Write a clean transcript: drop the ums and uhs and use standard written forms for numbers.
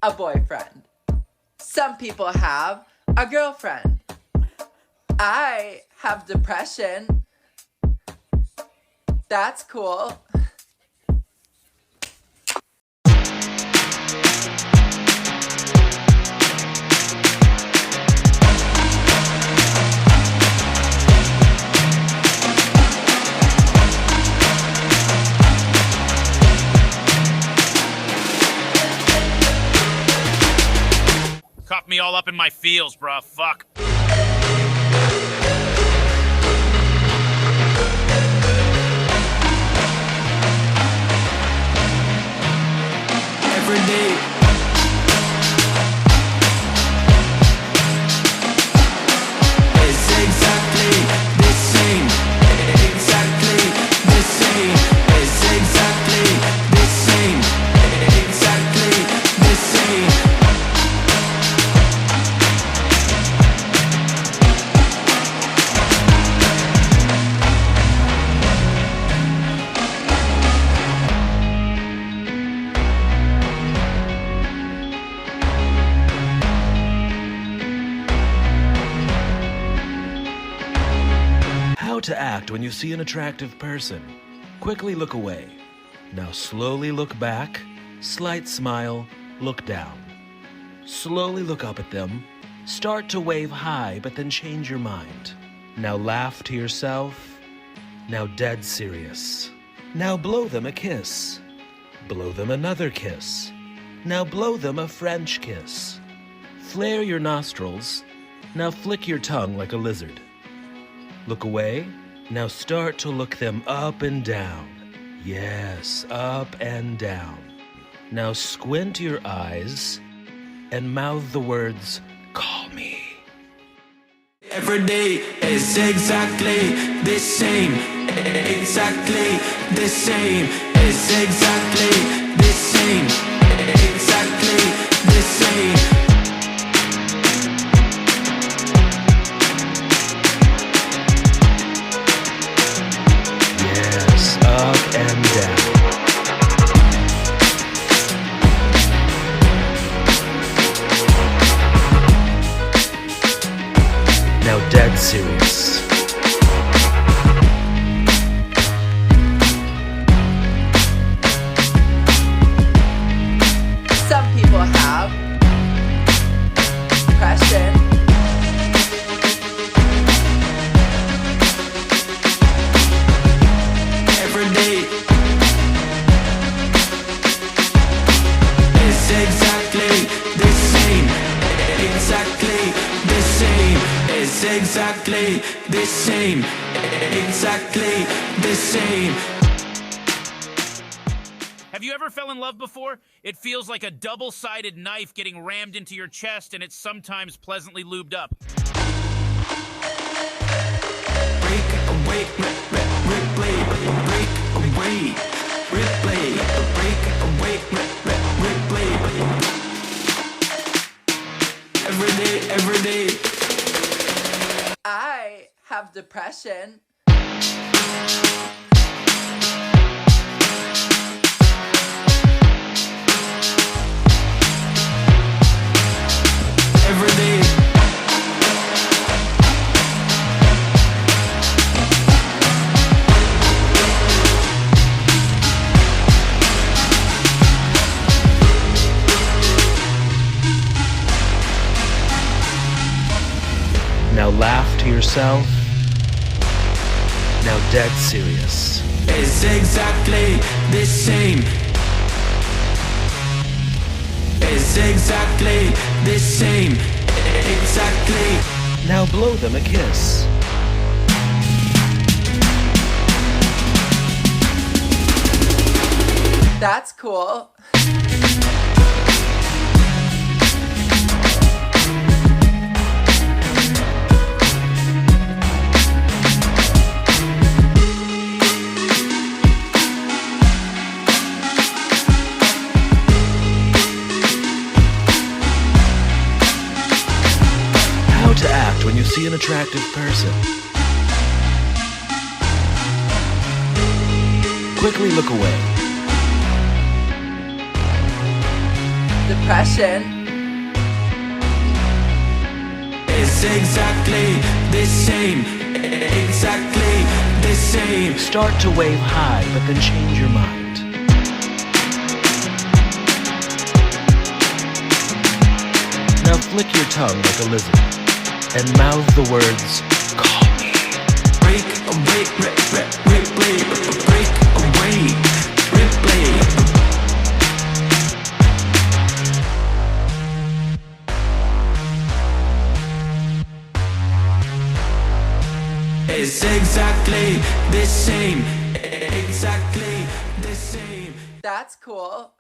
a boyfriend. Some people have a girlfriend. I have depression. That's cool. Caught me all up in my feels, bruh. Fuck. Every day. It's exactly the same. Exactly the same. It's exactly the same. Exactly the same. How to act when you see an attractive person. Quickly look away. Now slowly look back. Slight smile. Look down. Slowly look up at them. Start to wave hi, but then change your mind. Now laugh to yourself. Now dead serious. Now blow them a kiss. Blow them another kiss. Now blow them a French kiss. Flare your nostrils. Now flick your tongue like a lizard. Look away. Now start to look them up and down. Yes, up and down. Now squint your eyes and mouth the words, "Call me." Every day is exactly the same. Exactly the same. It's exactly the same. Exactly the same. Yes, up and down. Now dead serious. Some people have depression. Every day is exactly the same. Exactly the same. It's exactly the same. Exactly the same. Have you ever fell in love before? It feels like a double-sided knife getting rammed into your chest, and it's sometimes pleasantly lubed up. Break away, replay, break away, replay, break away, replay. Every day. I have depression. Every day. Now laugh to yourself. Now dead serious. It's exactly the same. It's exactly the same. Exactly. Now blow them a kiss. That's cool. How to act when you see an attractive person. Quickly look away. depression. It's exactly the same. Exactly the same. Start to wave high, but then change your mind. Now flick your tongue like a lizard and mouth the words, call me. Break away, replay. Break away, replay. It's exactly the same. Exactly the same. That's cool.